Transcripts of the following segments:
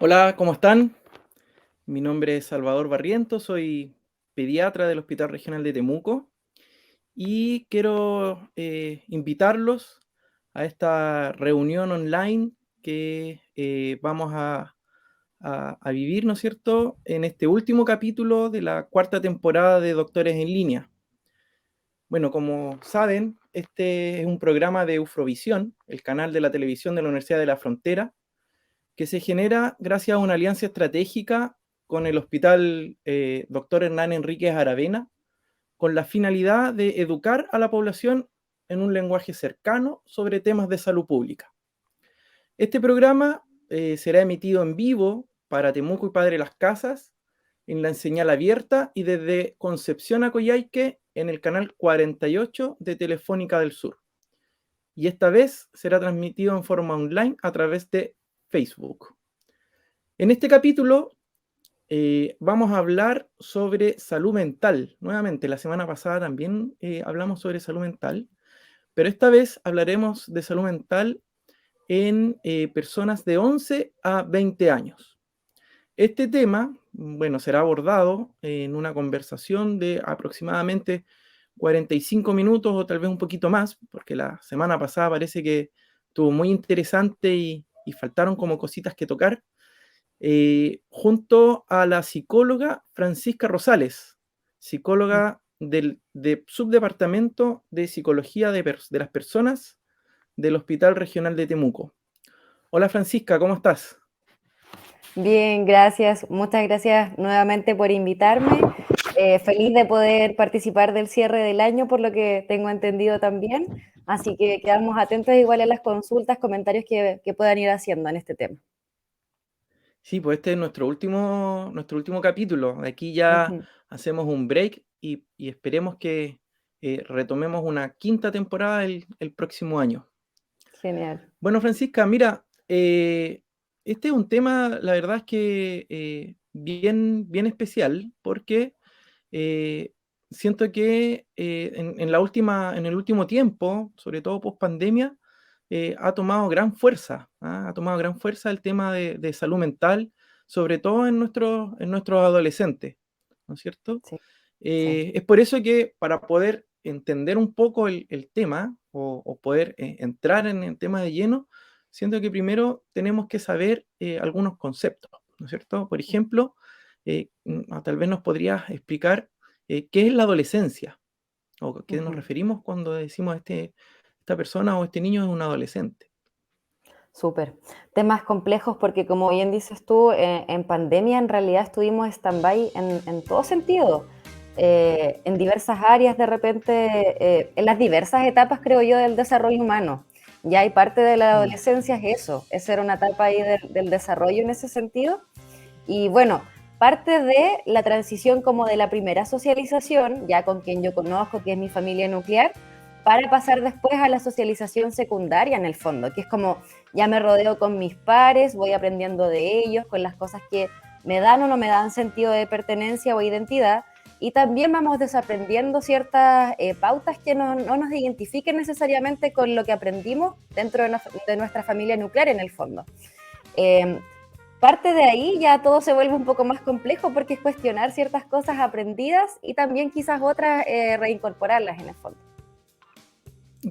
Hola, ¿cómo están? Mi nombre es Salvador Barrientos, soy pediatra del Hospital Regional de Temuco y quiero invitarlos a esta reunión online que vamos a vivir, ¿no es cierto?, en este último capítulo de la cuarta temporada de Doctores en Línea. Bueno, como saben, este es un programa de Ufrovisión, el canal de la televisión de la Universidad de la Frontera, que se genera gracias a una alianza estratégica con el Hospital Dr. Hernán Enríquez Aravena, con la finalidad de educar a la población en un lenguaje cercano sobre temas de salud pública. Este programa será emitido en vivo para Temuco y Padre Las Casas, en la señal abierta y desde Concepción a Coyhaique en el canal 48 de Telefónica del Sur. Y esta vez será transmitido en forma online a través de Facebook. En este capítulo vamos a hablar sobre salud mental. Nuevamente, la semana pasada también hablamos sobre salud mental, pero esta vez hablaremos de salud mental en personas de 11 a 20 años. Este tema, bueno, será abordado en una conversación de aproximadamente 45 minutos o tal vez un poquito más, porque la semana pasada parece que estuvo muy interesante y faltaron como cositas que tocar, junto a la psicóloga Francisca Rosales, psicóloga del subdepartamento de psicología de las personas del Hospital Regional de Temuco. Hola Francisca, ¿cómo estás? Bien, gracias. Muchas gracias nuevamente por invitarme. Feliz de poder participar del cierre del año, por lo que tengo entendido también. Así que quedamos atentos igual a las consultas, comentarios que puedan ir haciendo en este tema. Sí, pues este es nuestro último capítulo. De aquí ya Ujú. hacemos un break y esperemos que retomemos una quinta temporada el próximo año. Genial. Bueno, Francisca, mira, este es un tema, la verdad es que bien especial, porque eh, siento que en el último tiempo, sobre todo post pandemia, ha tomado gran fuerza, ¿ah? Ha tomado gran fuerza el tema de salud mental, sobre todo en nuestros adolescentes, ¿no es cierto? Sí, sí. Es por eso que para poder entender un poco el tema o poder entrar en el tema de lleno, siento que primero tenemos que saber algunos conceptos, ¿no es cierto? Por ejemplo, tal vez nos podrías explicar qué es la adolescencia o a qué nos Ujú. referimos cuando decimos esta persona o este niño es un adolescente. Súper. Temas complejos porque como bien dices tú, en pandemia en realidad estuvimos stand-by en todo sentido, en diversas áreas de repente, en las diversas etapas creo yo del desarrollo humano. Ya hay parte de la Mm, adolescencia es eso, esa era una etapa ahí del desarrollo en ese sentido. Y bueno, parte de la transición como de la primera socialización, ya con quien yo conozco, que es mi familia nuclear, para pasar después a la socialización secundaria en el fondo, que es como ya me rodeo con mis pares, voy aprendiendo de ellos, con las cosas que me dan o no me dan sentido de pertenencia o identidad, y también vamos desaprendiendo ciertas pautas que no nos identifiquen necesariamente con lo que aprendimos dentro de nuestra familia nuclear en el fondo. Eh, Parte de ahí ya todo se vuelve un poco más complejo porque es cuestionar ciertas cosas aprendidas y también quizás otras reincorporarlas en el fondo.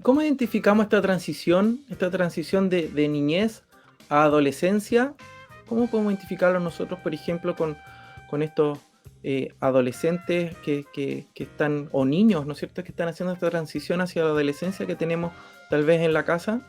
¿Cómo identificamos esta transición de niñez a adolescencia? ¿Cómo podemos identificarlo nosotros, por ejemplo, con estos adolescentes que están, o niños, ¿no es cierto?, que están haciendo esta transición hacia la adolescencia que tenemos tal vez en la casa?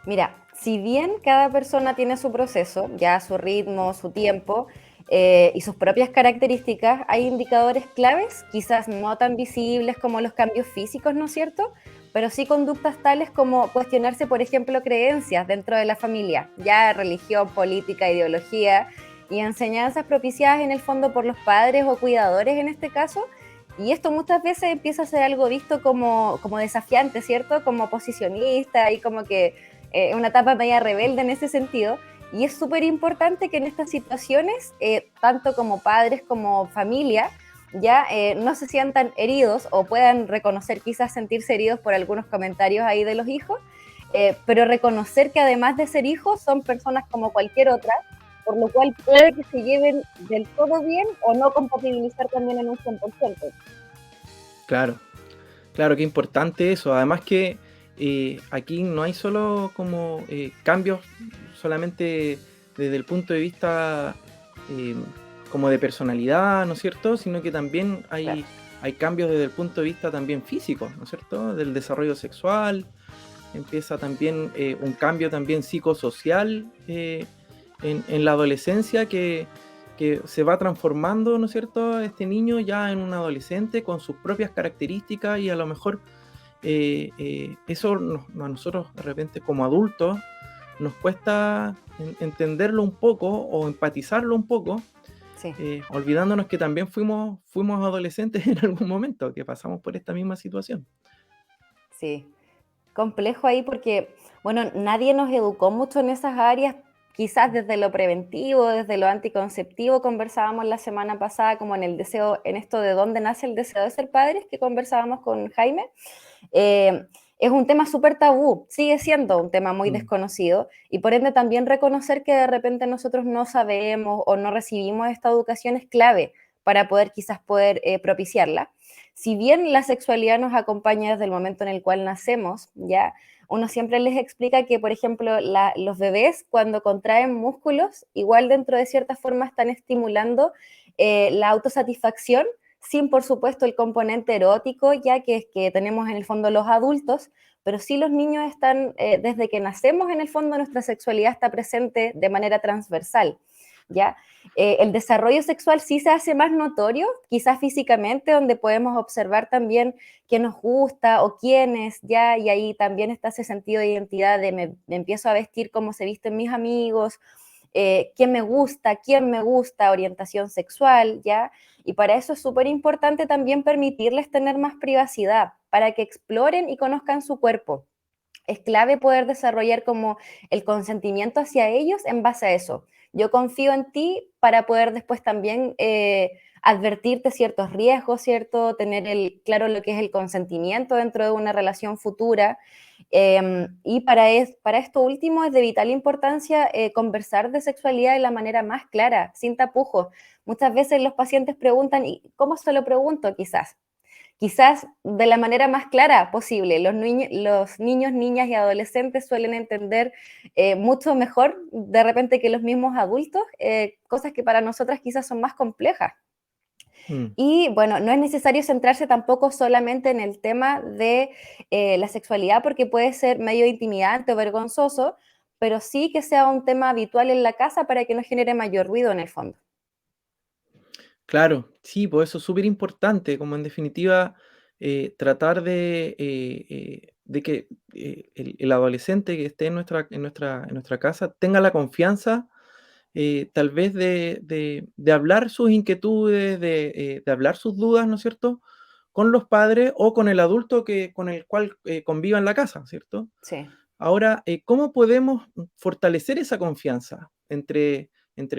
Mira, si bien cada persona tiene su proceso, ya su ritmo, su tiempo y sus propias características, hay indicadores claves, quizás no tan visibles como los cambios físicos, ¿no es cierto? Pero sí conductas tales como cuestionarse, por ejemplo, creencias dentro de la familia, ya religión, política, ideología y enseñanzas propiciadas en el fondo por los padres o cuidadores en este caso. Y esto muchas veces empieza a ser algo visto como desafiante, ¿cierto? Como posicionista y como que una etapa media rebelde en ese sentido. Y es súper importante que en estas situaciones, tanto como padres como familia, ya no se sientan heridos o puedan reconocer, quizás sentirse heridos por algunos comentarios ahí de los hijos, pero reconocer que además de ser hijos son personas como cualquier otra por lo cual puede que se lleven del todo bien o no compatibilizar también en un 100%. Claro, claro, qué importante eso. Además que aquí no hay solo como cambios solamente desde el punto de vista eh, como de personalidad, ¿no es cierto? Sino que también Claro, hay cambios desde el punto de vista también físico, ¿no es cierto? Del desarrollo sexual, empieza también un cambio también psicosocial en la adolescencia que se va transformando, ¿no es cierto?, este niño ya en un adolescente con sus propias características y a lo mejor eso a nosotros de repente como adultos nos cuesta entenderlo un poco o empatizarlo un poco, sí. olvidándonos que también fuimos adolescentes en algún momento, que pasamos por esta misma situación. Sí, complejo ahí porque, bueno, nadie nos educó mucho en esas áreas, quizás desde lo preventivo, desde lo anticonceptivo, conversábamos la semana pasada como en el deseo, en esto de dónde nace el deseo de ser padres, que conversábamos con Jaime. Eh, es un tema súper tabú, sigue siendo un tema muy Mm, desconocido y por ende también reconocer que de repente nosotros no sabemos o no recibimos esta educación es clave para poder quizás poder propiciarla. Si bien la sexualidad nos acompaña desde el momento en el cual nacemos, ya uno siempre les explica que, por ejemplo, los bebés cuando contraen músculos, igual dentro de cierta forma están estimulando la autosatisfacción sin por supuesto el componente erótico, ya que es que tenemos en el fondo los adultos, pero sí los niños están, desde que nacemos en el fondo nuestra sexualidad está presente de manera transversal, ¿ya? El desarrollo sexual sí se hace más notorio, quizás físicamente, donde podemos observar también qué nos gusta o quiénes, ¿ya? Y ahí también está ese sentido de identidad de me empiezo a vestir como se visten mis amigos, quién me gusta, orientación sexual, ¿ya? Y para eso es súper importante también permitirles tener más privacidad, para que exploren y conozcan su cuerpo. Es clave poder desarrollar como el consentimiento hacia ellos en base a eso. Yo confío en ti para poder después también advertirte ciertos riesgos, ¿cierto? Tener claro lo que es el consentimiento dentro de una relación futura. Y para esto último es de vital importancia conversar de sexualidad de la manera más clara, sin tapujos. Muchas veces los pacientes preguntan, ¿y cómo se lo pregunto quizás? Quizás de la manera más clara posible. Los niños, niñas y adolescentes suelen entender mucho mejor de repente que los mismos adultos, cosas que para nosotras quizás son más complejas. mm. Y bueno, no es necesario centrarse tampoco solamente en el tema de la sexualidad porque puede ser medio intimidante o vergonzoso, pero sí que sea un tema habitual en la casa para que no genere mayor ruido en el fondo. Claro, sí, pues eso es súper importante, como en definitiva tratar de que el adolescente que esté en nuestra casa tenga la confianza tal vez de hablar sus inquietudes, de hablar sus dudas, ¿no es cierto?, con los padres o con el adulto con el cual conviva en la casa, ¿cierto? Sí. Ahora, ¿cómo podemos fortalecer esa confianza entre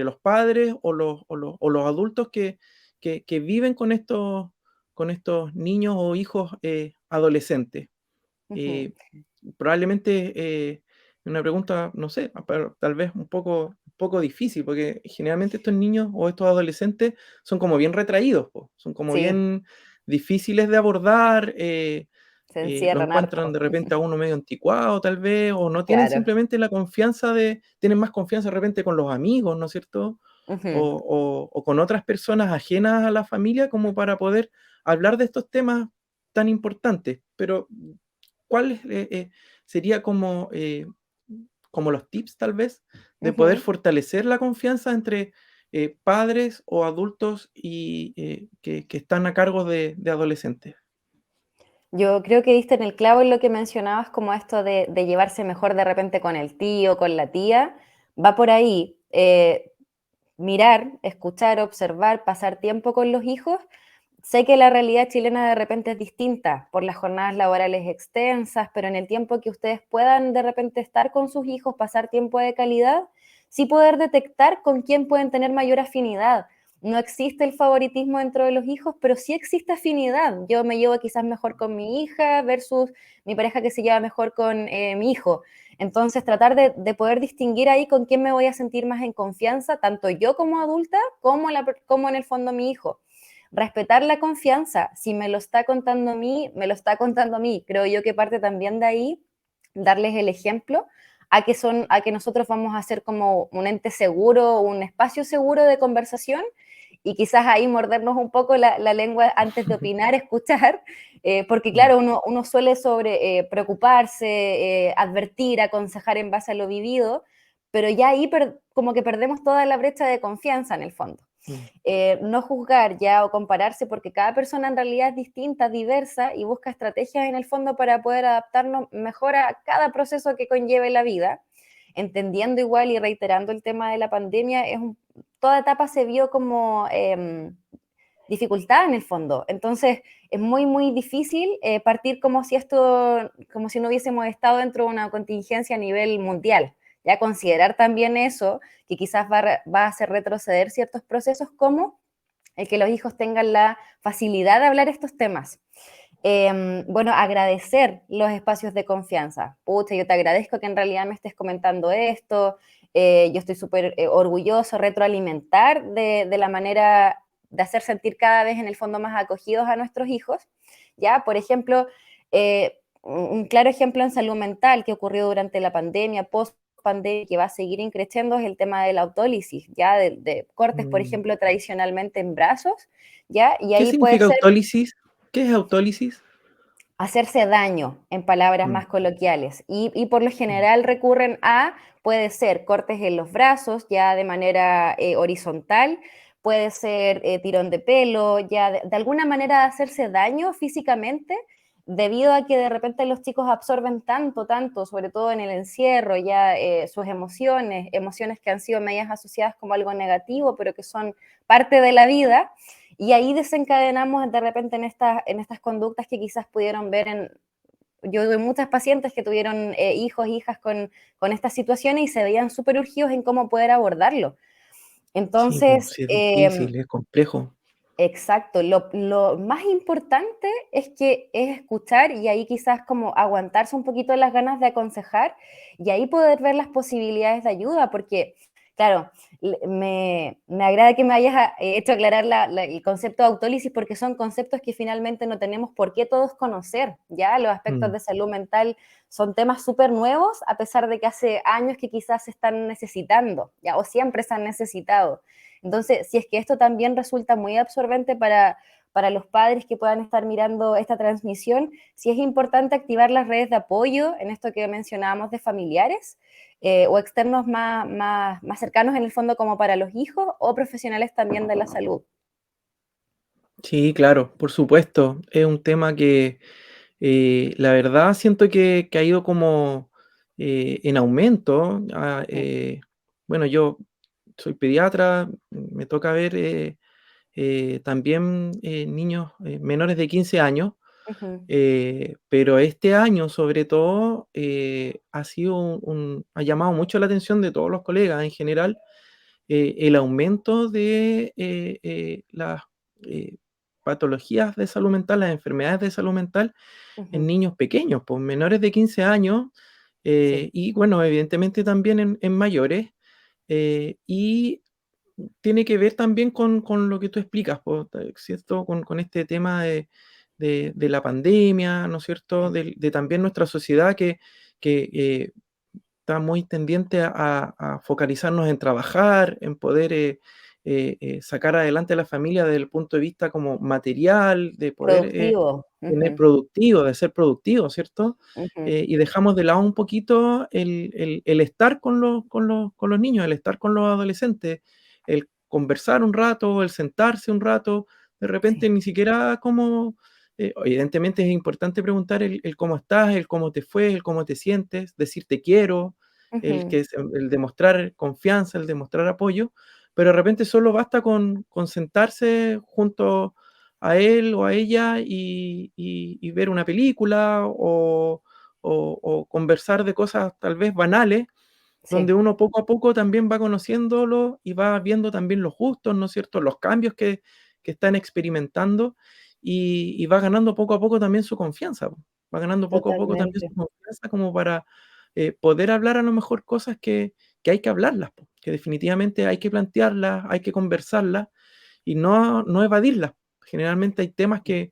los padres o los adultos que viven con estos niños o hijos adolescentes? Ujú. Eh, Probablemente una pregunta, no sé, pero tal vez un poco difícil, porque generalmente estos niños o estos adolescentes son como bien retraídos, po, son como Sí, bien difíciles de abordar, se lo encierran encuentran harto. de repente a uno medio anticuado tal vez, o no tienen Claro. simplemente la confianza tienen más confianza de repente con los amigos, ¿no es cierto? Ujú. O con otras personas ajenas a la familia como para poder hablar de estos temas tan importantes. Pero, ¿cuál sería como los tips tal vez de poder Ujú. fortalecer la confianza entre padres o adultos y que están a cargo de adolescentes? Yo creo que diste en el clavo en lo que mencionabas, como esto de llevarse mejor de repente con el tío, con la tía, va por ahí. Mirar, escuchar, observar, pasar tiempo con los hijos. Sé que la realidad chilena de repente es distinta por las jornadas laborales extensas, pero en el tiempo que ustedes puedan de repente estar con sus hijos, pasar tiempo de calidad, sí poder detectar con quién pueden tener mayor afinidad. no existe el favoritismo dentro de los hijos, pero sí existe afinidad. Yo me llevo quizás mejor con mi hija versus mi pareja que se lleva mejor con mi hijo. Entonces, tratar de poder distinguir ahí con quién me voy a sentir más en confianza, tanto yo como adulta, como en el fondo mi hijo. Respetar la confianza, si me lo está contando a mí, me lo está contando a mí. Creo yo que parte también de ahí darles el ejemplo a que nosotros vamos a ser como un ente seguro, un espacio seguro de conversación y quizás ahí mordernos un poco la lengua antes de opinar, escuchar, porque claro, uno suele preocuparse, advertir, aconsejar en base a lo vivido, pero ya ahí como que perdemos toda la brecha de confianza en el fondo. Mm. No juzgar ya o compararse porque cada persona en realidad es distinta, diversa y busca estrategias en el fondo para poder adaptarnos mejor a cada proceso que conlleve la vida, entendiendo igual y reiterando el tema de la pandemia, toda etapa se vio como dificultad en el fondo. Entonces, es muy, muy difícil partir como si no hubiésemos estado dentro de una contingencia a nivel mundial. Ya considerar también eso, que quizás va a hacer retroceder ciertos procesos, como el que los hijos tengan la facilidad de hablar estos temas. Bueno, agradecer los espacios de confianza. Pucha, yo te agradezco que en realidad me estés comentando esto, yo estoy súper orgulloso, retroalimentar de la manera de hacer sentir cada vez en el fondo más acogidos a nuestros hijos. Ya, por ejemplo, un claro ejemplo en salud mental que ocurrió durante la pandemia, post pandemia, que va a seguir increciendo, es el tema de la autólisis, ya de cortes, por Mm. ejemplo, tradicionalmente en brazos, ya, y ¿Qué ahí puede significa ser autólisis? ¿Qué es autólisis? hacerse daño, en palabras Mm. más coloquiales. Y por lo Mm. general recurren puede ser cortes en los brazos, ya de manera horizontal, puede ser tirón de pelo, ya de alguna manera hacerse daño físicamente, debido a que de repente los chicos absorben tanto, tanto, sobre todo en el encierro, ya sus emociones que han sido medias asociadas como algo negativo, pero que son parte de la vida, y ahí desencadenamos de repente en estas conductas que quizás pudieron ver yo tuve muchas pacientes que tuvieron hijos, hijas con estas situaciones y se veían súper urgidos en cómo poder abordarlo. Sí, pues, Entonces, sí es difícil, es complejo. exacto, lo más importante es escuchar y ahí quizás como aguantarse un poquito las ganas de aconsejar y ahí poder ver las posibilidades de ayuda, porque, claro, me agrada que me hayas hecho aclarar el concepto de autólisis porque son conceptos que finalmente no tenemos por qué todos conocer, ¿ya? Los aspectos Mm. de salud mental son temas súper nuevos, a pesar de que hace años que quizás se están necesitando, ¿ya? O siempre se han necesitado. Entonces, si es que esto también resulta muy absorbente para los padres que puedan estar mirando esta transmisión, sí es importante activar las redes de apoyo en esto que mencionábamos de familiares o externos más cercanos en el fondo como para los hijos o profesionales también de la salud. Sí, claro, por supuesto. Es un tema que la verdad siento que ha ido como en aumento. Bueno, yo soy pediatra, me toca ver también niños menores de 15 años, Ujú, pero este año sobre todo ha sido ha llamado mucho la atención de todos los colegas en general el aumento de las eh, patologías de salud mental, las enfermedades de salud mental en ujú, niños pequeños, pues menores de 15 años, sí, y bueno, evidentemente también en mayores, y tiene que ver también con lo que tú explicas, pues, ¿cierto? Con este tema de la pandemia, ¿no es cierto? De también nuestra sociedad que está muy tendiente a focalizarnos en trabajar, en poder sacar adelante a la familia desde el punto de vista como material, de poder productivo. tener Ujú, productivo, de ser productivo, ¿cierto? ujú, Y dejamos de lado un poquito el estar con los niños, el estar con los adolescentes, el conversar un rato, el sentarse un rato, de repente sí, ni siquiera como, evidentemente es importante preguntar el cómo estás, el cómo te fue, el cómo te sientes, decir te quiero, ujú, el demostrar confianza, el demostrar apoyo, pero de repente solo basta con sentarse junto a él o a ella y ver una película o conversar de cosas tal vez banales donde Sí, uno poco a poco también va conociéndolo y va viendo también los gustos, ¿no es cierto?, los cambios que están experimentando y va ganando poco a poco también su confianza, po. Va ganando poco a poco también totalmente. su confianza como para poder hablar a lo mejor cosas que hay que hablarlas, po, que definitivamente hay que plantearlas, hay que conversarlas y no evadirlas. Generalmente hay temas que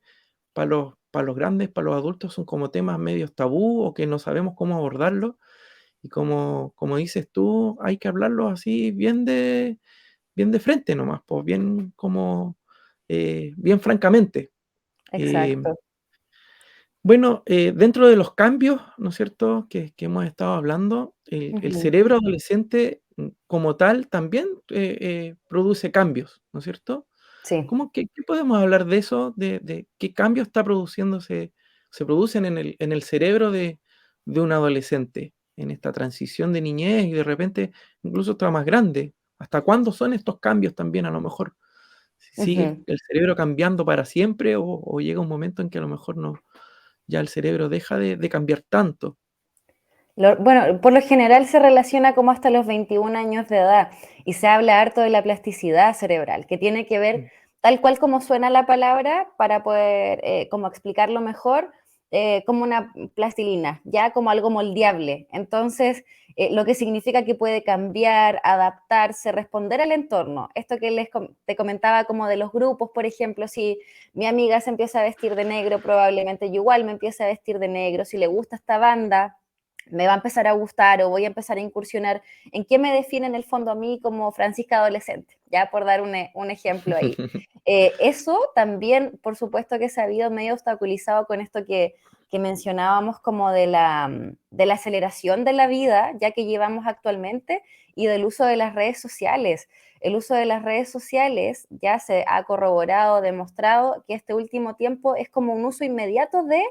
para los grandes, para los adultos, son como temas medios tabú o que no sabemos cómo abordarlos. Y como dices tú, hay que hablarlos así bien de frente nomás, pues bien como bien francamente. Eh, Exacto. bueno, dentro de los cambios, ¿no es cierto?, que hemos estado hablando, el Ujú. cerebro adolescente como tal también produce cambios, ¿no es cierto? Sí. ¿Cómo qué podemos hablar de eso? De qué cambios está produciéndose se producen en el cerebro de un adolescente, en esta transición de niñez y de repente incluso está más grande. ¿Hasta cuándo son estos cambios también a lo mejor? ¿Sigue Ujú. el cerebro cambiando para siempre o llega un momento en que a lo mejor no ya el cerebro deja de cambiar tanto? Bueno, por lo general se relaciona como hasta los 21 años de edad y se habla harto de la plasticidad cerebral, que tiene que ver, Mm, tal cual como suena la palabra, para poder como explicarlo mejor, como una plastilina, ya como algo moldeable. Entonces, lo que significa que puede cambiar, adaptarse, responder al entorno. Esto que te comentaba como de los grupos, por ejemplo, si mi amiga se empieza a vestir de negro, probablemente yo igual me empiece a vestir de negro, si le gusta esta banda me va a empezar a gustar o voy a empezar a incursionar en qué me define en el fondo a mí como Francisca adolescente, ya por dar un ejemplo ahí. Eso también, por supuesto que se ha habido medio obstaculizado con esto que mencionábamos como de la aceleración de la vida, ya que llevamos actualmente, y del uso de las redes sociales. El uso de las redes sociales ya se ha corroborado, demostrado que este último tiempo es como un uso inmediato de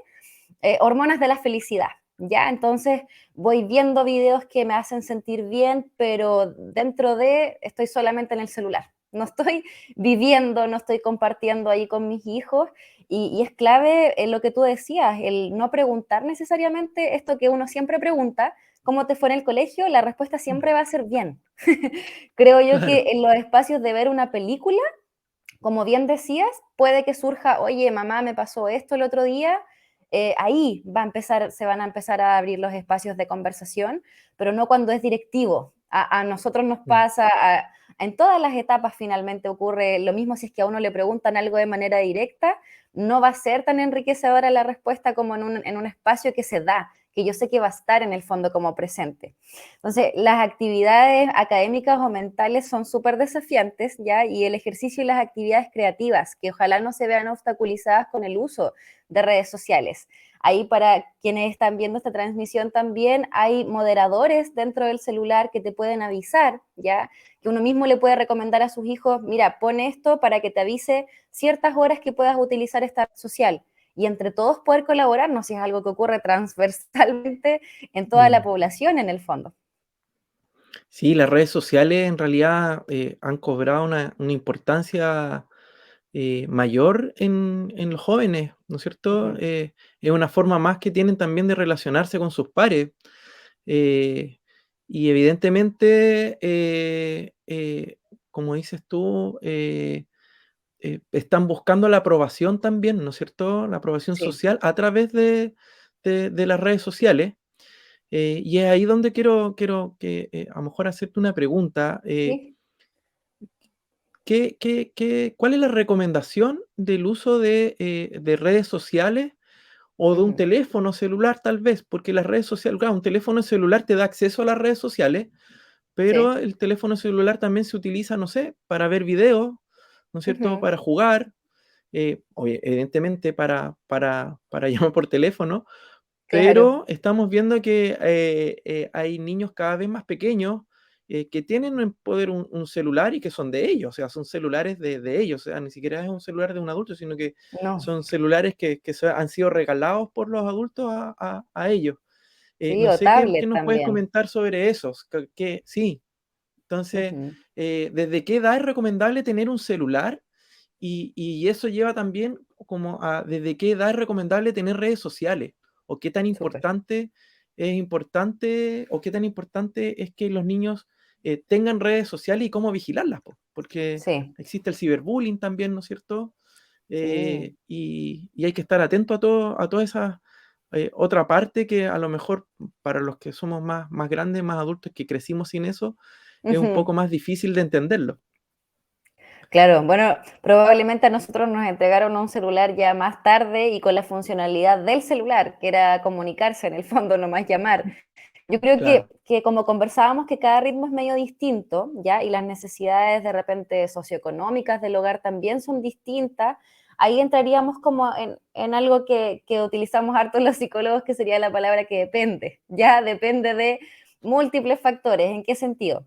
hormonas de la felicidad. ¿Ya? Entonces voy viendo videos que me hacen sentir bien, pero dentro de estoy solamente en el celular. No estoy viviendo, no estoy compartiendo ahí con mis hijos y es clave lo que tú decías, el no preguntar necesariamente esto que uno siempre pregunta, ¿cómo te fue en el colegio? La respuesta mm, siempre va a ser bien. Creo yo claro. que en los espacios de ver una película como bien decías, puede que surja, oye, mamá, me pasó esto el otro día, ahí se van a empezar a abrir los espacios de conversación, pero no cuando es directivo. A nosotros nos Mm, pasa, en todas las etapas finalmente ocurre lo mismo si es que a uno le preguntan algo de manera directa, no va a ser tan enriquecedora la respuesta como en un espacio que se da, que yo sé que va a estar en el fondo como presente. Entonces, las actividades académicas o mentales son súper desafiantes, ¿ya? Y el ejercicio y las actividades creativas, que ojalá no se vean obstaculizadas con el uso de redes sociales. Ahí para quienes están viendo esta transmisión también hay moderadores dentro del celular que te pueden avisar, ¿ya? Que uno mismo le puede recomendar a sus hijos, mira, pon esto para que te avise ciertas horas que puedas utilizar esta red social. Y entre todos poder colaborar, no sé si es algo que ocurre transversalmente en toda la mm. población en el fondo. Sí, las redes sociales en realidad han cobrado una importancia mayor en los jóvenes, ¿no es cierto? Ujú. Es una forma más que tienen también de relacionarse con sus pares. eh, y evidentemente, como dices tú, están buscando la aprobación también, ¿no es cierto? La aprobación Sí, social a través de las redes sociales. Y es ahí donde quiero que a lo mejor hacerte una pregunta. sí. ¿Cuál es la recomendación del uso de redes sociales o de un Ujú. teléfono celular tal vez? Porque las redes sociales, claro, un teléfono celular te da acceso a las redes sociales, Sí. pero el teléfono celular también se utiliza, no sé, para ver videos, ¿no es cierto? Ujú. Para jugar, evidentemente para llamar por teléfono, Claro. pero estamos viendo que hay niños cada vez más pequeños que tienen en poder un celular y que son de ellos, o sea, son celulares de ellos, o sea, ni siquiera es un celular de un adulto, sino que No. son celulares han sido regalados por los adultos a ellos. Sí, No o sé qué tablet nos puedes también. comentar sobre esos. Sí, entonces, Ujú. ¿desde qué edad es recomendable tener un celular? Y eso lleva también como a desde qué edad es recomendable tener redes sociales, o qué tan Súper. importante es importante o qué tan importante es que los niños tengan redes sociales y cómo vigilarlas, po, porque Sí, existe el ciberbullying también, ¿no es cierto? sí. Y hay que estar atento a toda esa otra parte que a lo mejor para los que somos más grandes, más adultos, que crecimos sin eso, es un Ujú. poco más difícil de entenderlo. Claro, bueno, probablemente a nosotros nos entregaron un celular ya más tarde y con la funcionalidad del celular, que era comunicarse, en el fondo, no más llamar. Yo creo Claro. que como conversábamos que cada ritmo es medio distinto, ¿ya? Y las necesidades de repente socioeconómicas del hogar también son distintas, ahí entraríamos como en algo que utilizamos harto los psicólogos, que sería la palabra que depende, ¿ya? Depende de múltiples factores. ¿En qué sentido?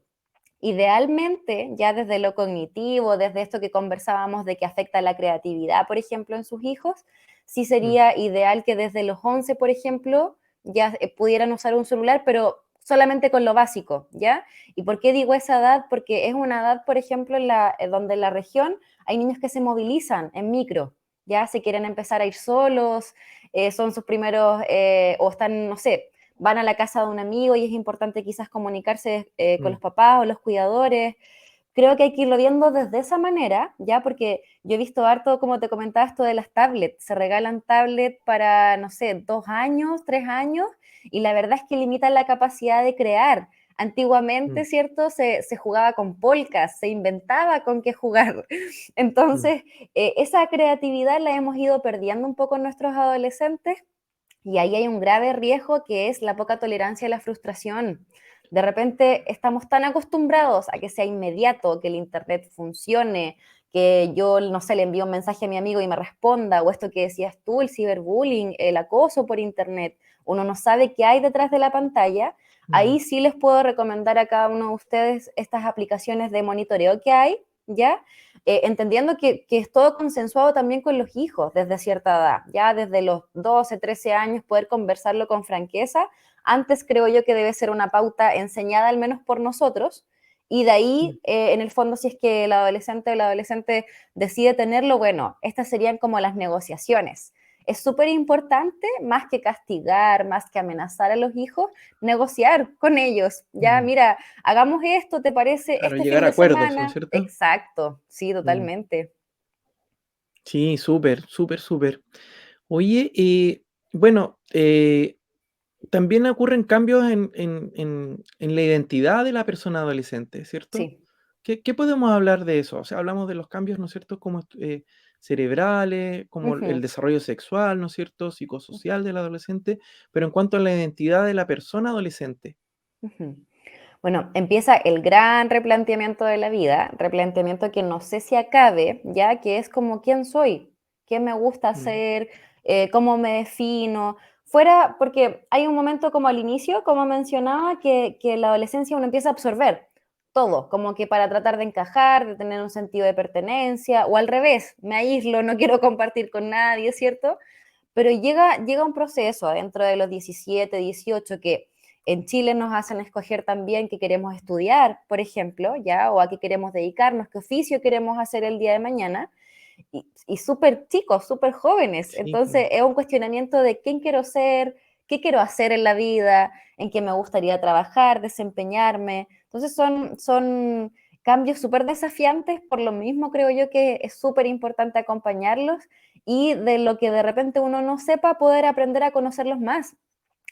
Idealmente, ya desde lo cognitivo, desde esto que conversábamos de que afecta la creatividad, por ejemplo, en sus hijos, sí Mm, sería ideal que desde los 11, por ejemplo, ya pudieran usar un celular, pero solamente con lo básico, ¿ya? ¿Y por qué digo esa edad? Porque es una edad, por ejemplo, donde en la región hay niños que se movilizan en micro, ya se quieren empezar a ir solos, son sus primeros, o están, no sé, van a la casa de un amigo y es importante quizás comunicarse con mm, los papás o los cuidadores. Creo que hay que irlo viendo desde esa manera, ya, porque yo he visto harto, como te comentaba, esto de las tablets. Se regalan tablets para, no sé, 2 años, 3 años, y la verdad es que limitan la capacidad de crear. Antiguamente, mm, ¿cierto? Se jugaba con polcas, se inventaba con qué jugar. mm, Entonces, esa creatividad la hemos ido perdiendo un poco en nuestros adolescentes y ahí hay un grave riesgo que es la poca tolerancia a la frustración. De repente estamos tan acostumbrados a que sea inmediato, que el Internet funcione, que yo, no sé, le envío un mensaje a mi amigo y me responda, o esto que decías tú, el ciberbullying, el acoso por Internet, uno no sabe qué hay detrás de la pantalla. mm, Ahí sí les puedo recomendar a cada uno de ustedes estas aplicaciones de monitoreo que hay, ¿ya? Entendiendo que es todo consensuado también con los hijos desde cierta edad, ya desde los 12, 13 años poder conversarlo con franqueza. Antes creo yo que debe ser una pauta enseñada al menos por nosotros y de mm. ahí, en el fondo, si es que el adolescente decide tenerlo, bueno, estas serían como las negociaciones. Es súper importante, más que castigar, más que amenazar a los hijos, negociar con ellos. Ya, Mm. mira, hagamos esto, ¿te parece? Claro, Este llegar fin a de acuerdos, ¿no es semana. cierto? Exacto, sí, Mm. totalmente. Sí, súper, súper, súper. Oye, bueno, también ocurren cambios en la identidad de la persona adolescente, ¿cierto? Sí. ¿Qué podemos hablar de eso? O sea, hablamos de los cambios, ¿no es cierto?, como cerebrales, como el Ujú, desarrollo sexual, ¿no es cierto?, psicosocial del adolescente, pero en cuanto a la identidad de la persona adolescente. ujú. Bueno, empieza el gran replanteamiento de la vida, replanteamiento que no sé si acabe, ya que es como quién soy, qué me gusta Mm, hacer, cómo me defino. Fuera, porque hay un momento como al inicio, como mencionaba, que en la adolescencia uno empieza a absorber todo, como que para tratar de encajar, de tener un sentido de pertenencia, o al revés, me aíslo, no quiero compartir con nadie, ¿cierto? Pero llega un proceso dentro de los 17, 18 que en Chile nos hacen escoger también qué queremos estudiar, por ejemplo, ya, o a qué queremos dedicarnos, qué oficio queremos hacer el día de mañana, y súper chicos, súper jóvenes. sí, Entonces es un cuestionamiento de quién quiero ser, qué quiero hacer en la vida, en qué me gustaría trabajar, desempeñarme. Entonces son cambios súper desafiantes, por lo mismo creo yo que es súper importante acompañarlos y de lo que de repente uno no sepa, poder aprender a conocerlos más.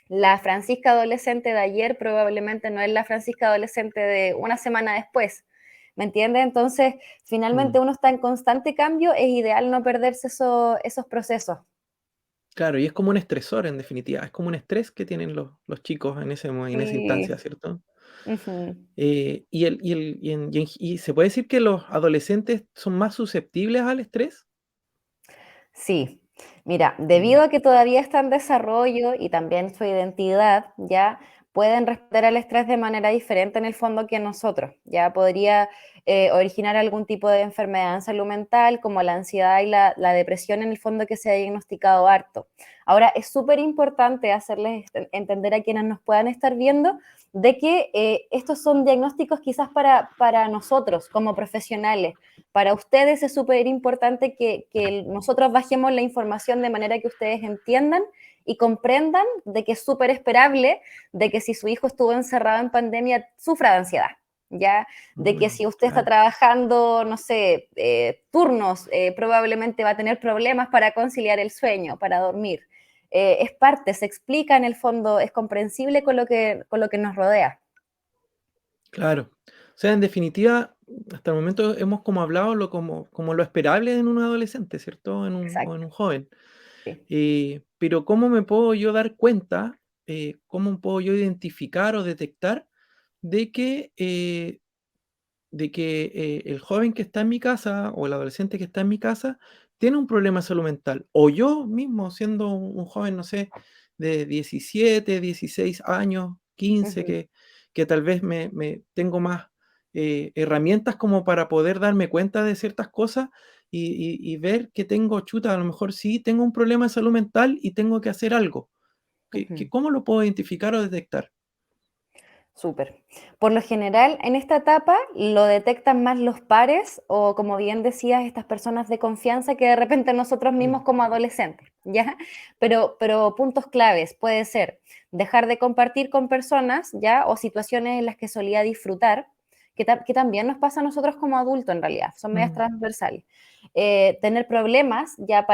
La Francisca adolescente de ayer probablemente no es la Francisca adolescente de una semana después. ¿Me entiendes? Entonces, mm. finalmente uno está en constante cambio, es ideal no perderse esos procesos. Claro, y es como un estresor en definitiva, es como un estrés que tienen los chicos en esa instancia, Sí. ¿cierto? Ujú. Y se puede decir que los adolescentes son más susceptibles al estrés. Sí, mira, Mm, debido a que todavía está en desarrollo y también su identidad, ya pueden responder al estrés de manera diferente en el fondo que nosotros. Ya podría originar algún tipo de enfermedad en salud mental, como la ansiedad y la depresión en el fondo que se ha diagnosticado harto. Ahora, es súper importante hacerles entender a quienes nos puedan estar viendo de que estos son diagnósticos quizás para nosotros como profesionales. Para ustedes es súper importante que nosotros bajemos la información de manera que ustedes entiendan y comprendan de que es súper esperable de que si su hijo estuvo encerrado en pandemia, sufra de ansiedad. ¿Ya? De que si usted está Claro, trabajando, no sé, turnos, probablemente va a tener problemas para conciliar el sueño, para dormir. Es parte, se explica en el fondo, es comprensible con lo que nos rodea. claro. O sea, en definitiva, hasta el momento hemos como hablado como lo esperable en un adolescente, ¿cierto? O en Exacto, un joven. sí. Pero ¿cómo me puedo yo dar cuenta, cómo puedo yo identificar o detectar de que, el joven que está en mi casa o el adolescente que está en mi casa tiene un problema de salud mental? O yo mismo, siendo un joven, no sé, de 17, 16 años, 15, Ujú, que tal vez me tengo más herramientas como para poder darme cuenta de ciertas cosas y ver que tengo, chuta, a lo mejor sí tengo un problema de salud mental y tengo que hacer algo. ujú. ¿Cómo lo puedo identificar o detectar? Súper. Por lo general, en esta etapa lo detectan más los pares o, como bien decías, estas personas de confianza que de repente nosotros mismos Mm, como adolescentes, ¿ya? Pero puntos claves puede ser dejar de compartir con personas, ¿ya? O situaciones en las que solía disfrutar, que también nos pasa a nosotros como adultos en realidad, son medias mm, transversales. Tener problemas ya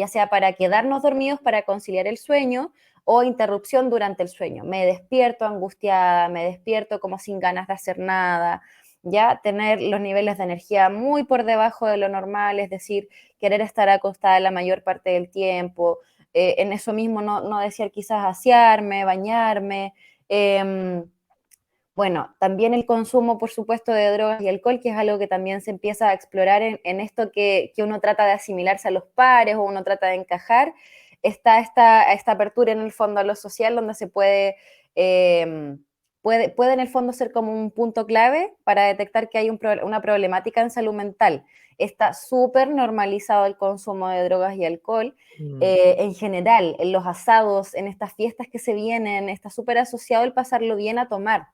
sea para quedarnos dormidos, para conciliar el sueño, o interrupción durante el sueño. Me despierto angustiada, me despierto como sin ganas de hacer nada, ya tener los niveles de energía muy por debajo de lo normal, es decir, querer estar acostada la mayor parte del tiempo, en eso mismo no desear quizás asearme, bañarme. Eh, bueno, también el consumo, por supuesto, de drogas y alcohol, que es algo que también se empieza a explorar en esto que uno trata de asimilarse a los pares o uno trata de encajar. Está esta apertura en el fondo a lo social donde se eh, puede en el fondo ser como un punto clave para detectar que hay una problemática en salud mental. Está súper normalizado el consumo de drogas y alcohol. mm, En general, en los asados, en estas fiestas que se vienen, está súper asociado el pasarlo bien a tomar.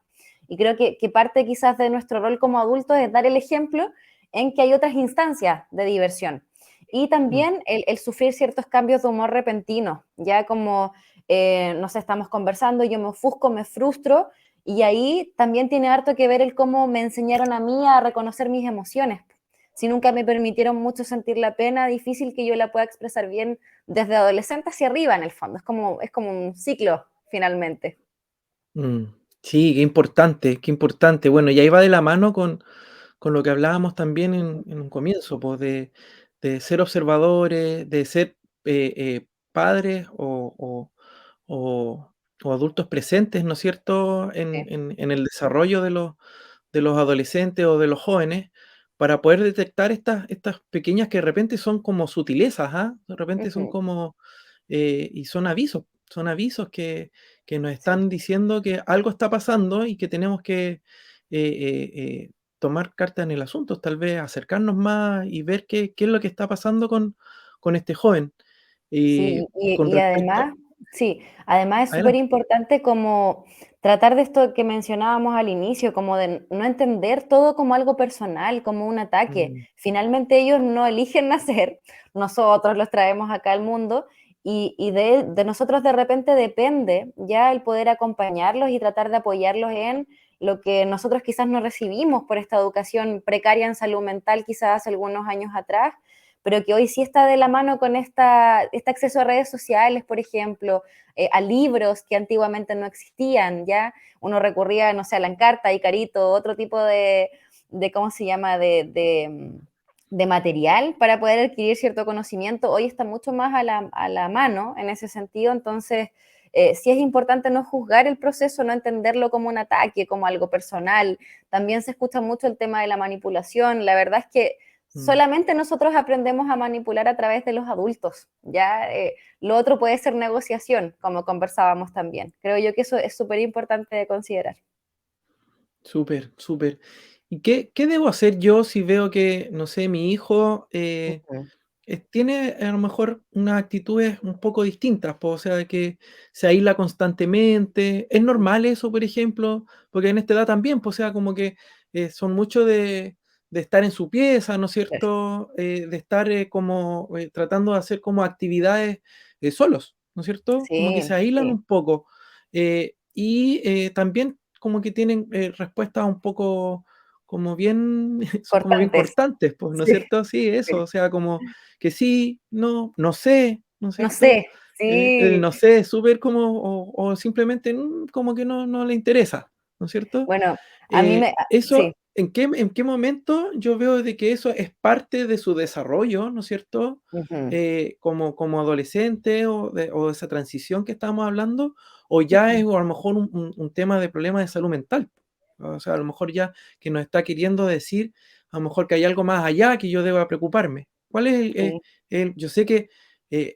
Y creo que parte quizás de nuestro rol como adultos es dar el ejemplo en que hay otras instancias de diversión. Y mm. también el sufrir ciertos cambios de humor repentinos, ya como, no sé, estamos conversando, yo me ofusco, me frustro, y ahí también tiene harto que ver el cómo me enseñaron a mí a reconocer mis emociones. Si nunca me permitieron mucho sentir la pena, difícil que yo la pueda expresar bien desde adolescente hacia arriba, en el fondo. Es como un ciclo, finalmente. Mm, sí, qué importante, qué importante. Bueno, y ahí va de la mano con lo que hablábamos también en un comienzo, pues de ser observadores, de ser padres o- o adultos presentes, ¿no es cierto?, Sí. en el desarrollo de los adolescentes o de los jóvenes, para poder detectar estas pequeñas que de repente son como sutilezas, ¿ah? De repente son Ujú, como, y son avisos que nos sí. están diciendo que algo está pasando y que tenemos que tomar cartas en el asunto, tal vez acercarnos más y ver qué es lo que está pasando con este joven. Sí, Con y respecto además, sí, además es súper adelante. importante como tratar de esto que mencionábamos al inicio, como de no entender todo como algo personal, como un ataque. Mm, Finalmente ellos no eligen nacer, nosotros los traemos acá al mundo y de nosotros de repente depende ya el poder acompañarlos y tratar de apoyarlos en lo que nosotros quizás no recibimos por esta educación precaria en salud mental quizás hace algunos años atrás, pero que hoy sí está de la mano con este acceso a redes sociales, por ejemplo, a libros que antiguamente no existían, ¿ya? Uno recurría, no sé, a la Encarta, Icarito, otro tipo de ¿cómo se llama?, de material para poder adquirir cierto conocimiento. Hoy está mucho más a la mano en ese sentido, entonces sí es importante no juzgar el proceso, no entenderlo como un ataque, como algo personal. También se escucha mucho el tema de la manipulación. La verdad es que mm. solamente nosotros aprendemos a manipular a través de los adultos, ¿ya? Lo otro puede ser negociación, como conversábamos también. Creo yo que eso es súper importante de considerar. Súper, súper. ¿Y qué debo hacer yo si veo que, no sé, mi hijo Ujú. tiene a lo mejor unas actitudes un poco distintas, po? O sea, de que se aísla constantemente? ¿Es normal eso, por ejemplo? Porque en esta edad también, pues, o sea, como que son mucho de estar en su pieza, ¿no es cierto? De estar como tratando de hacer como actividades solos. ¿no es cierto? Como que se Sí, aíslan sí, un poco. También como que tienen respuestas un poco como bien, son como bien cortantes. cortantes, pues, ¿no es Sí, cierto? Sí, eso, sí. o sea, como que sí, no, no sé, ¿no es No cierto? sé, El sí. no sé, súper como, o simplemente como que no le interesa, ¿no es cierto? Bueno, a mí me sí, Eso, ¿en qué momento yo veo de que eso es parte de su desarrollo, ¿no es cierto? ujú, Como adolescente o de esa transición que estábamos hablando, o ya ujú, es o a lo mejor un tema de problema de salud mental. O sea, a lo mejor ya que nos está queriendo decir, a lo mejor que hay algo más allá que yo deba preocuparme. ¿Cuál es sí, yo sé que,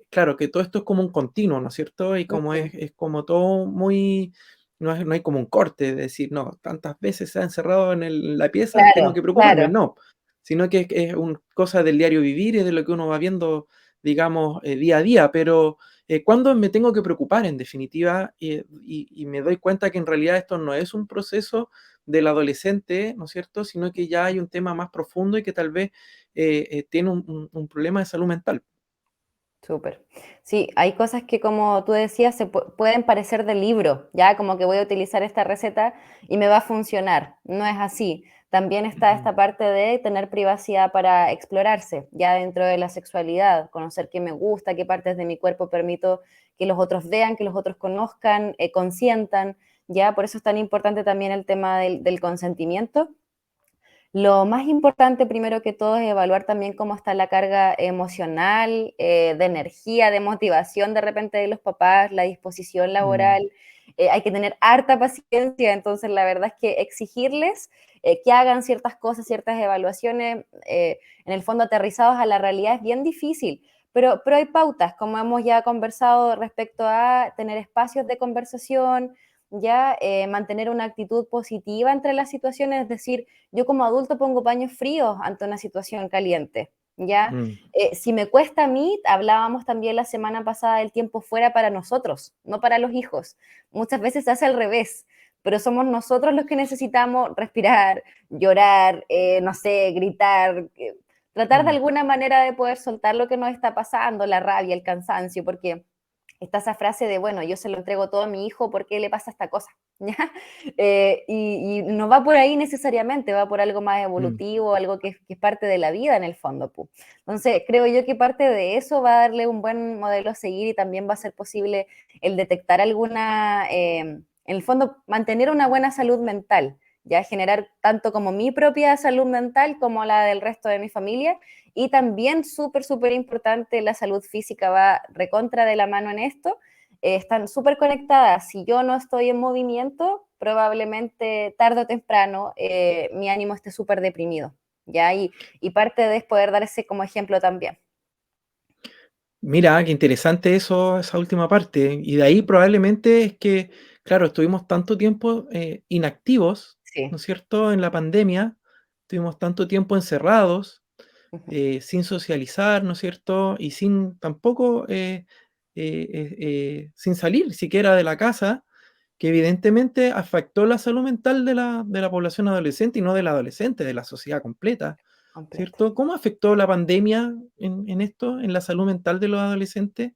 claro, que todo esto es como un continuo, ¿no es cierto? Y como ujú. es como todo muy, no hay como un corte de decir, no, tantas veces se ha encerrado en la pieza, tengo Claro, que preocuparme. claro. No, sino que es una cosa del diario vivir y de lo que uno va viendo, digamos, día a día. Pero, ¿cuándo me tengo que preocupar en definitiva? Y me doy cuenta que en realidad esto no es un proceso del adolescente, ¿no es cierto? Sino que ya hay un tema más profundo y que tal vez tiene un problema de salud mental. Súper. Sí, hay cosas que, como tú decías, pueden parecer de libro, ya como que voy a utilizar esta receta y me va a funcionar. No es así. También está Ujú. esta parte de tener privacidad para explorarse, ya dentro de la sexualidad, conocer qué me gusta, qué partes de mi cuerpo permito que los otros vean, que los otros conozcan, consientan, ya. Por eso es tan importante también el tema del consentimiento. Lo más importante, primero que todo, es evaluar también cómo está la carga emocional, de energía, de motivación de repente de los papás, la disposición Mm, laboral. Hay que tener harta paciencia, entonces la verdad es que exigirles que hagan ciertas cosas, ciertas evaluaciones, en el fondo aterrizados a la realidad es bien difícil, pero hay pautas, como hemos ya conversado respecto a tener espacios de conversación, ya mantener una actitud positiva entre las situaciones, es decir, yo como adulto pongo paños fríos ante una situación caliente, ¿ya? mm, Si me cuesta a mí, hablábamos también la semana pasada del tiempo fuera para nosotros, no para los hijos. Muchas veces se hace al revés, pero somos nosotros los que necesitamos respirar, llorar, no sé, gritar, tratar de mm. alguna manera de poder soltar lo que nos está pasando, la rabia, el cansancio, porque está esa frase de, bueno, yo se lo entrego todo a mi hijo, ¿por qué le pasa esta cosa? ¿Ya? Y no va por ahí necesariamente, va por algo más Mm. evolutivo, algo que es parte de la vida en el fondo. Pu. Entonces, creo yo que parte de eso va a darle un buen modelo a seguir y también va a ser posible el detectar alguna, en el fondo, mantener una buena salud mental, ya generar tanto como mi propia salud mental como la del resto de mi familia y también súper, súper importante, la salud física va recontra de la mano en esto. Están súper conectadas. Si yo no estoy en movimiento, probablemente tarde o temprano mi ánimo esté súper deprimido. ¿Ya? Y parte de es poder dar ese como ejemplo también. Mira, qué interesante eso, esa última parte. Y de ahí probablemente es que, claro, estuvimos tanto tiempo inactivos, ¿no Sí. es cierto? En la pandemia, estuvimos tanto tiempo encerrados, Ujú. sin socializar, ¿no es cierto? Y sin tampoco, sin salir siquiera de la casa, que evidentemente afectó la salud mental de la población adolescente y no del adolescente, de la sociedad completa, Completo. ¿cierto? ¿Cómo afectó la pandemia en esto, en la salud mental de los adolescentes?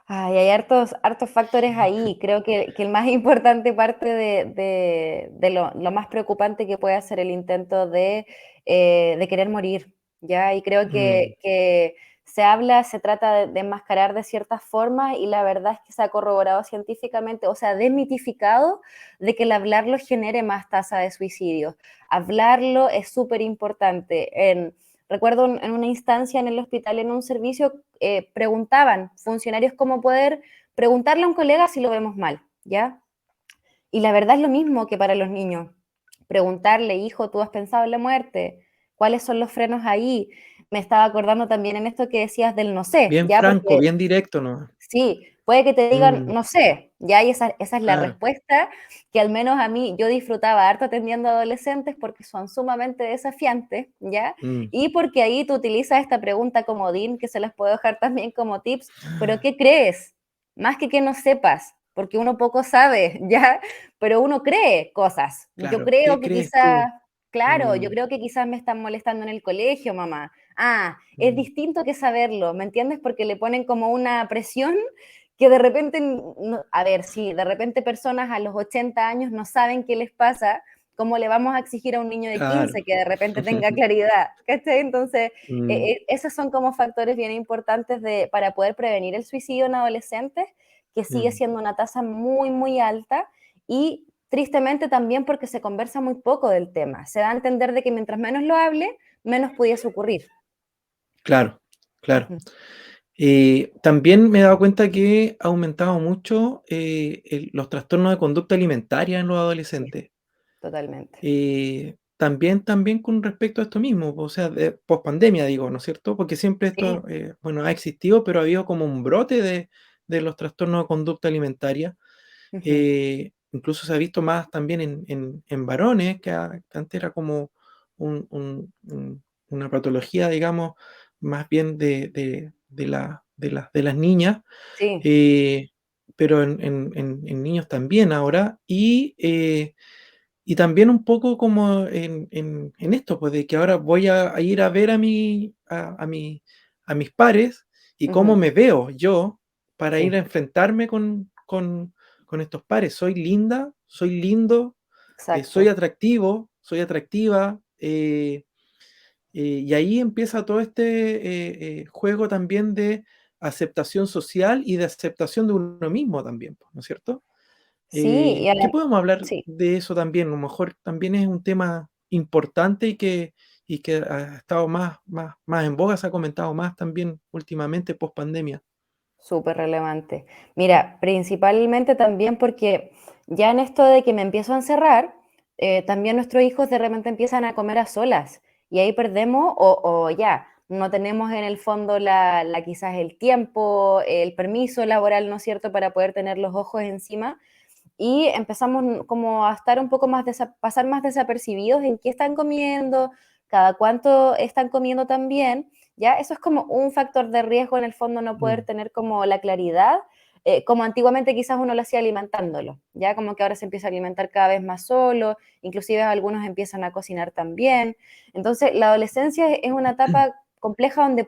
Ay, hay hartos, hartos factores ahí. Creo que el más importante parte de lo más preocupante que puede ser el intento de querer morir, ¿ya? Y creo Mm, que se habla, se trata de enmascarar de ciertas formas y la verdad es que se ha corroborado científicamente, o sea, desmitificado de que el hablarlo genere más tasa de suicidio. Hablarlo es súper importante. Recuerdo en una instancia en el hospital, en un servicio, preguntaban funcionarios cómo poder preguntarle a un colega si lo vemos mal, ¿ya? Y la verdad es lo mismo que para los niños. Preguntarle, hijo, ¿tú has pensado en la muerte? ¿Cuáles son los frenos ahí? Me estaba acordando también en esto que decías del no sé, bien ¿ya? franco, Porque bien directo, ¿no? sí, puede que te digan, Mm, no sé, ya, y esa es la claro. respuesta que al menos a mí yo disfrutaba harto atendiendo a adolescentes porque son sumamente desafiantes, ¿ya? Mm, Y porque ahí tú utilizas esta pregunta comodín, que se las puedo dejar también como tips, pero ¿qué crees? Más que no sepas, porque uno poco sabe, ¿ya? Pero uno cree cosas. Yo claro. creo ¿Qué que crees quizás, tú? claro, yo Mm, creo que quizás me están molestando en el colegio, mamá. Es Mm, distinto que saberlo, ¿me entiendes? Porque le ponen como una presión que de repente, a ver, si de repente personas a los 80 años no saben qué les pasa, ¿cómo le vamos a exigir a un niño de claro. 15 que de repente tenga claridad? ¿Cachai? Entonces, Mm, esos son como factores bien importantes para poder prevenir el suicidio en adolescentes, que sigue mm. siendo una tasa muy, muy alta y tristemente también porque se conversa muy poco del tema. Se da a entender de que mientras menos lo hable, menos pudiese ocurrir. Claro, claro. Ujú, También me he dado cuenta que ha aumentado mucho los trastornos de conducta alimentaria en los sí, adolescentes. totalmente. También con respecto a esto mismo, o sea, de pospandemia, digo, ¿no es cierto? Porque siempre Sí, esto, bueno, ha existido, pero ha habido como un brote de los trastornos de conducta alimentaria. ujú, Incluso se ha visto más también en varones, que antes era como una patología, digamos, más bien de las niñas, sí, eh, pero en niños también ahora. Y también un poco como en esto, pues de que ahora voy a ir a ver a mis pares y cómo ujú, me veo yo para ir sí, a enfrentarme con estos pares. Soy linda, soy lindo, soy exacto. atractivo, soy atractiva. Y ahí empieza todo este juego también de aceptación social y de aceptación de uno mismo también, pues, ¿no es cierto? Sí, ¿Qué podemos hablar sí. de eso también? A lo mejor también es un tema importante y que ha estado más en boga, se ha comentado más también últimamente post pandemia. Súper relevante. Mira, principalmente también porque ya en esto de que me empiezo a encerrar, también nuestros hijos de repente empiezan a comer a solas y ahí perdemos o ya, no tenemos en el fondo quizás el tiempo, el permiso laboral, ¿no es cierto?, para poder tener los ojos encima y empezamos como a estar un poco más, pasar más desapercibidos en qué están comiendo, cada cuánto están comiendo también, ¿ya? Eso es como un factor de riesgo en el fondo, no poder Mm, tener como la claridad, como antiguamente quizás uno lo hacía alimentándolo, ¿ya? Como que ahora se empieza a alimentar cada vez más solo, inclusive algunos empiezan a cocinar también. Entonces, la adolescencia es una etapa compleja donde,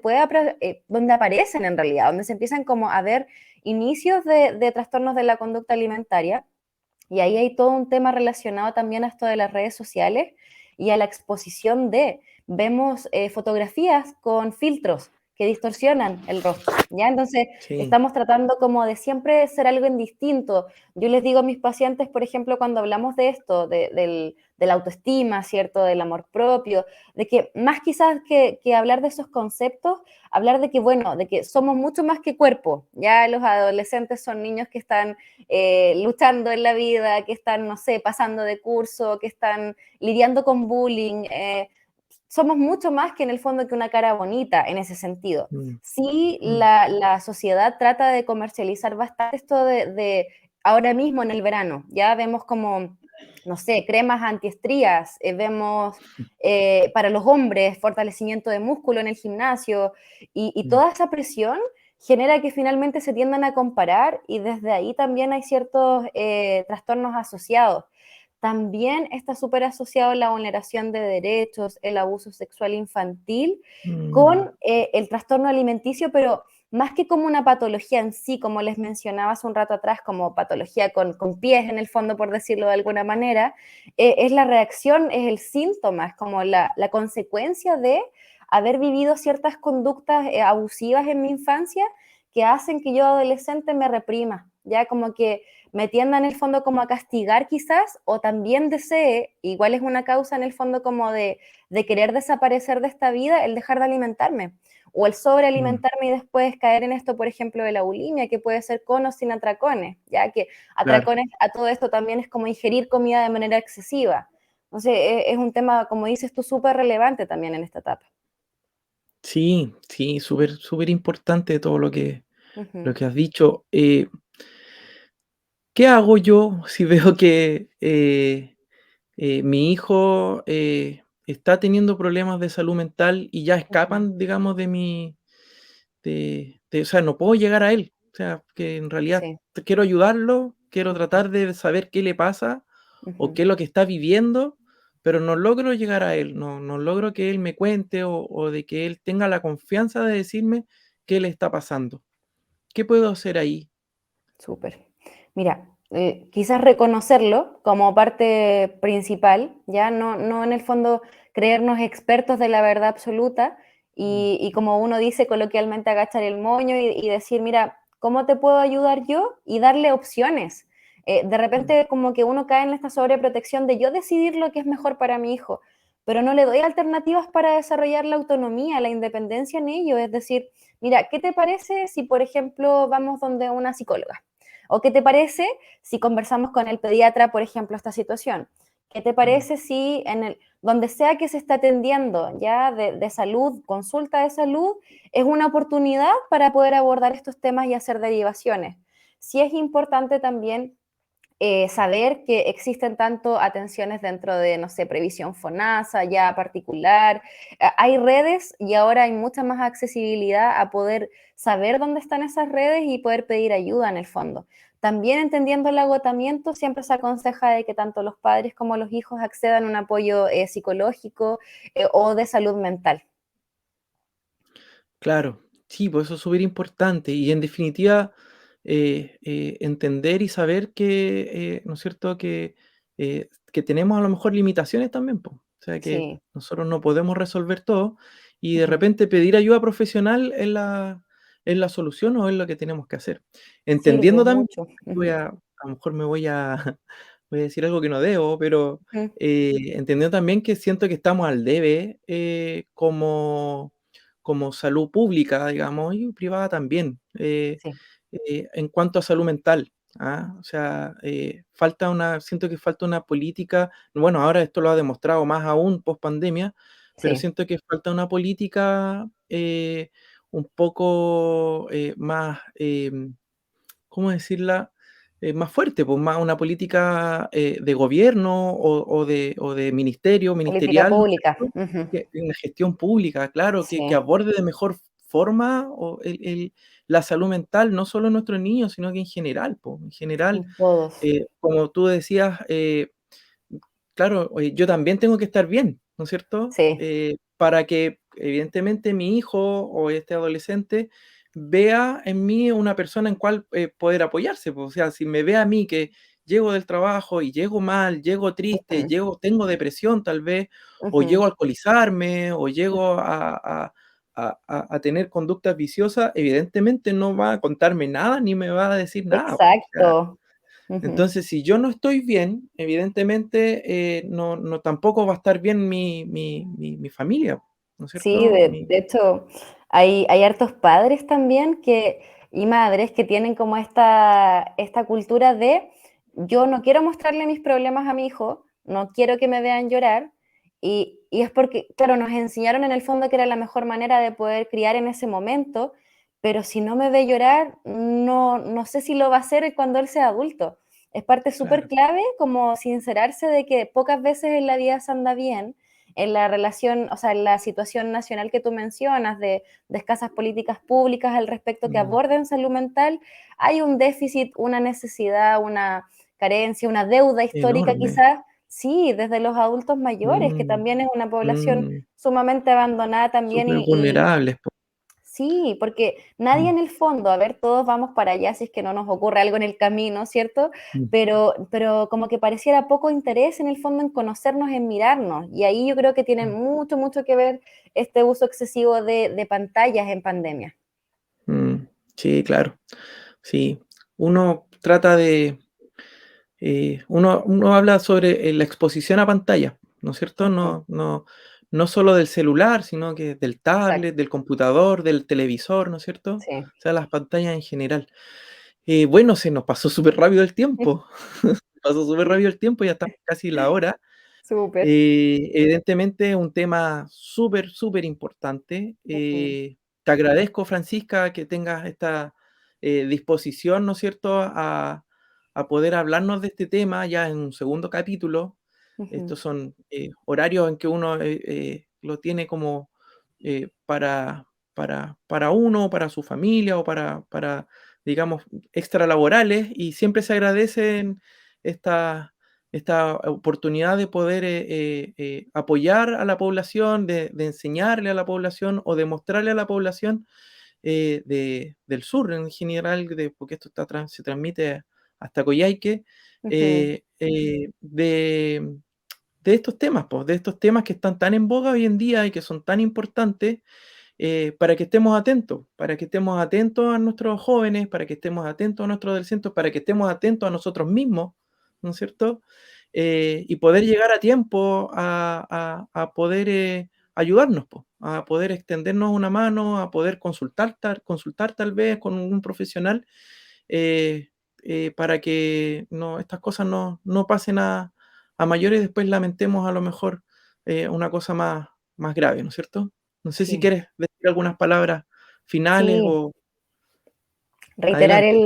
donde aparecen en realidad, donde se empiezan como a ver inicios de trastornos de la conducta alimentaria, y ahí hay todo un tema relacionado también a esto de las redes sociales y a la exposición vemos fotografías con filtros que distorsionan el rostro, ¿ya? Entonces, sí. estamos tratando como de siempre ser algo indistinto. Yo les digo a mis pacientes, por ejemplo, cuando hablamos de esto, de la autoestima, ¿cierto? Del amor propio, de que más quizás que hablar de esos conceptos, hablar de que, bueno, de que somos mucho más que cuerpo, ya los adolescentes son niños que están luchando en la vida, que están, no sé, pasando de curso, que están lidiando con bullying. Somos mucho más que en el fondo que una cara bonita en ese sentido. Mm, Sí, mm, la sociedad trata de comercializar bastante esto ahora mismo en el verano, ya vemos como, no sé, cremas antiestrías, vemos para los hombres fortalecimiento de músculo en el gimnasio y mm, toda esa presión genera que finalmente se tiendan a comparar y desde ahí también hay ciertos trastornos asociados. También está súper asociado la vulneración de derechos, el abuso sexual infantil mm, con el trastorno alimenticio, pero más que como una patología en sí, como les mencionaba hace un rato atrás, como patología con pies en el fondo, por decirlo de alguna manera, es la reacción, es el síntoma, es como la consecuencia de haber vivido ciertas conductas abusivas en mi infancia que hacen que yo adolescente me reprima, ya como que me tienda en el fondo como a castigar quizás, o también desee, igual es una causa en el fondo como de querer desaparecer de esta vida, el dejar de alimentarme, o el mm, sobrealimentarme y después caer en esto, por ejemplo, de la bulimia, que puede ser con o sin atracones, ya que claro. atracones a todo esto también es como ingerir comida de manera excesiva. Entonces, es un tema, como dices tú, súper relevante también en esta etapa. Sí, sí, súper, súper importante todo lo Ujú, que has dicho. ¿Qué hago yo si veo que mi hijo está teniendo problemas de salud mental y ya ujú, escapan, digamos, o sea, no puedo llegar a él? O sea, que en realidad sí, quiero ayudarlo, quiero ujú, tratar de saber qué le pasa o ujú, qué es lo que está viviendo, pero no logro llegar a él, no logro que él me cuente o de que él tenga la confianza de decirme qué le está pasando. ¿Qué puedo hacer ahí? Súper. Mira, quizás reconocerlo como parte principal, ya no en el fondo creernos expertos de la verdad absoluta Mm, y como uno dice coloquialmente, agachar el moño y decir, mira, ¿cómo te puedo ayudar yo? Y darle opciones. De mm, repente como que uno cae en esta sobreprotección de yo decidir lo que es mejor para mi hijo, pero no le doy alternativas para desarrollar la autonomía, la independencia en ello. Es decir, mira, ¿qué te parece si, por ejemplo, vamos donde una psicóloga? ¿O qué te parece si conversamos con el pediatra, por ejemplo, esta situación? ¿Qué te mm. parece si donde sea que se está atendiendo ya de salud, consulta de salud, es una oportunidad para poder abordar estos temas y hacer derivaciones? Sí es importante también saber que existen tanto atenciones dentro de, no sé, previsión FONASA, ya particular. Hay redes y ahora hay mucha más accesibilidad a poder saber dónde están esas redes y poder pedir ayuda en el fondo. También entendiendo el agotamiento, siempre se aconseja de que tanto los padres como los hijos accedan a un apoyo psicológico o de salud mental. Claro, sí, pues eso es súper importante y en definitiva entender y saber que, ¿no es cierto?, que tenemos a lo mejor limitaciones también, po. O sea, que Sí. nosotros no podemos resolver todo y de Ujú. repente pedir ayuda profesional es la solución o es lo que tenemos que hacer. Sirve Entendiendo también, mucho. voy Ujú. a lo mejor me voy a, voy a decir algo que no debo, pero Ujú. entendiendo también que siento que estamos al debe como salud pública, digamos, y privada también, Sí, en cuanto a salud mental, ¿ah? O sea, siento que falta una política, bueno, ahora esto lo ha demostrado más aún post pandemia, pero sí. siento que falta una política un poco más, ¿cómo decirla? Más fuerte, pues más una política de gobierno o de ministerio, Política ministerial, ¿no es pública. cierto? Ujú. Una gestión pública, claro, que Sí, aborde de mejor forma la salud mental, no solo en nuestros niños, sino que en general, pues, en general, en todos. como tú decías, claro, oye, yo también tengo que estar bien, ¿no es cierto? Sí. Para que evidentemente mi hijo o este adolescente vea en mí una persona en cual poder apoyarse, pues, o sea, si me ve a mí que llego del trabajo y llego mal, llego triste, Ujú, tengo depresión tal vez, o ujú. llego a alcoholizarme, o llego a tener conductas viciosas, evidentemente no va a contarme nada ni me va a decir nada, pues, o sea, Exacto. Ujú. entonces, si yo no estoy bien, evidentemente, no tampoco va a estar bien mi familia, ¿no es Sí, cierto? de hecho, hay hartos padres también y madres que tienen como esta cultura de yo no quiero mostrarle mis problemas a mi hijo, no quiero que me vean llorar, y es porque, claro, nos enseñaron en el fondo que era la mejor manera de poder criar en ese momento, pero si no me ve llorar, no sé si lo va a hacer cuando él sea adulto. Es parte súper Claro, clave como sincerarse de que pocas veces en la vida se anda bien en la relación, o sea, en la situación nacional que tú mencionas de escasas políticas públicas al respecto que mm, aborden salud mental, hay un déficit, una necesidad, una carencia, una deuda histórica enorme. quizás, sí, desde los adultos mayores, que Mm, también es una población mm, sumamente abandonada también súper vulnerables, po. sí, porque nadie Mm, en el fondo, a ver, todos vamos para allá si es que no nos ocurre algo en el camino, ¿cierto? mm, Pero como que pareciera poco interés en el fondo en conocernos, en mirarnos. Y ahí yo creo que tiene mm, mucho que ver este uso excesivo de pantallas en pandemia. mm. Sí, claro, sí. Uno trata de uno habla sobre, la exposición a pantalla, ¿no es cierto? Ujú, No solo del celular, sino que del tablet, exacto, del computador, del televisor, ¿no es cierto? sí. O sea, las pantallas en general. Bueno, se nos pasó súper rápido el tiempo, pasó súper rápido el tiempo, ya estamos casi la hora. Súper. Evidentemente un tema súper, súper importante. Ujú, Te agradezco, Francisca, que tengas esta disposición, ¿no es cierto?, a poder hablarnos de este tema ya en un segundo capítulo. ujú. Estos son horarios en que uno lo tiene como para uno, para su familia o digamos, extralaborales y siempre se agradecen estas esta oportunidad de poder apoyar a la población, de enseñarle a la población o de mostrarle a la población del sur en general, porque esto se transmite hasta Coyhaique, Ujú, eh, eh, de, de estos temas, pues, de estos temas que están tan en boga hoy en día y que son tan importantes, para que estemos atentos a nuestros jóvenes, para que estemos atentos a nuestros adolescentes, para que estemos atentos a nosotros mismos, ¿no es cierto? Y poder llegar a tiempo a poder ayudarnos, po, a poder extendernos una mano, a poder consultar tal vez con un profesional, eh, para que estas cosas no pasen a mayores y después lamentemos a lo mejor una cosa más grave, ¿no es cierto? No sé si sí, quieres decir algunas palabras finales sí. o Reiterar adelante.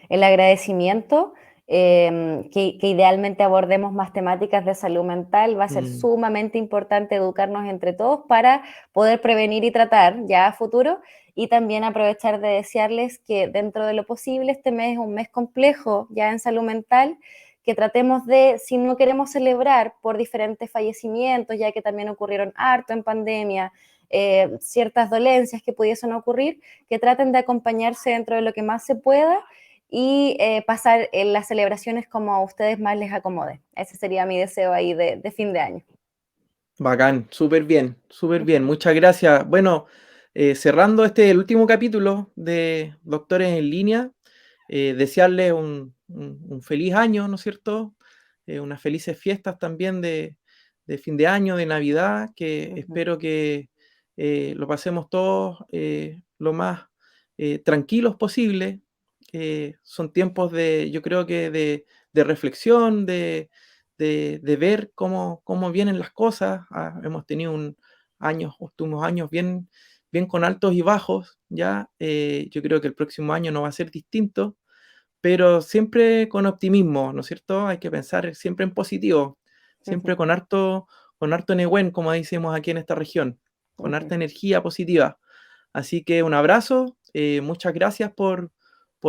el agradecimiento, que idealmente abordemos más temáticas de salud mental. Va a ser Mm, sumamente importante educarnos entre todos para poder prevenir y tratar ya a futuro, y también aprovechar de desearles que dentro de lo posible este mes es un mes complejo ya en salud mental, que tratemos de, si no queremos celebrar por diferentes fallecimientos, ya que también ocurrieron harto en pandemia, ciertas dolencias que pudiesen ocurrir, que traten de acompañarse dentro de lo que más se pueda y pasar en las celebraciones como a ustedes más les acomode. Ese sería mi deseo ahí de fin de año. Bacán, súper bien, súper bien. Muchas gracias. Bueno, cerrando el último capítulo de Doctores en Línea, desearles un feliz año, ¿no es cierto? Unas felices fiestas también de fin de año, de Navidad, que Ujú, espero que lo pasemos todos lo más tranquilos posible. Son tiempos yo creo que de reflexión, de ver cómo vienen las cosas. Hemos tenido últimos años bien con altos y bajos, ¿ya? Yo creo que el próximo año no va a ser distinto, pero siempre con optimismo, ¿no es cierto? Hay que pensar siempre en positivo, siempre ujú, con harto Nehuen, como decimos aquí en esta región, con ujú. harta energía positiva. Así que un abrazo, muchas gracias por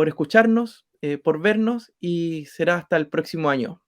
escucharnos, por vernos y será hasta el próximo año.